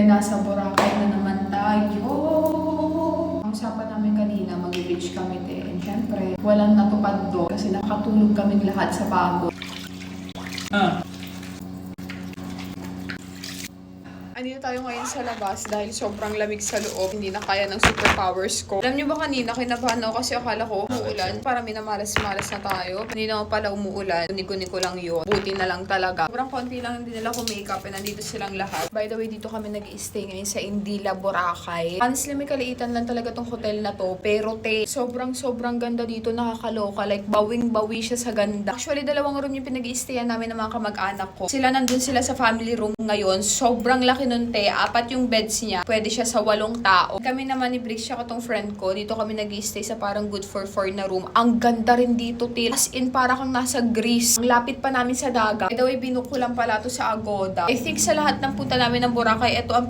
nasa Boracay na naman tayo. Ang usapan namin kanina, mag-beach kami and syempre, walang natupad doon kasi nakatulog kami lahat sa bago. Andito tayo ngayon sa labas dahil sobrang lamig sa loob. Hindi na kaya ng superpowers ko. Alam niyo ba kanina, kinabahan ako kasi akala ko umuulan. Para minamalas-malas na tayo. Hindi naman pala umuulan. Niko-niko lang yun. Buti na lang talaga. Sobrang konti lang hindi nila ko makeup and nandito silang lahat. By the way, dito kami nag-i-stay ngayon sa Indila, Boracay. Honestly, may kaliitan lang talaga tong hotel na to. Pero sobrang ganda dito. Nakakaloka. Like, bawing-bawi siya sa ganda. Actually, 2 room yung pinag-i-stayan namin ng mga kamag-anak ko. Sila nandun sila sa family room ngayon. Sobrang laki nun, 4 yung beds niya. Pwede siya sa 8 tao. Kami naman ni Brix, siya katong friend ko. Dito kami nag-i-stay sa parang good for 4 na room. Ang ganda rin dito, As in, para kang nasa Greece. Ang lapit pa namin sa dagat. By the way, binuko lang pala to sa Agoda. I think sa lahat ng punta namin ng Boracay, ito ang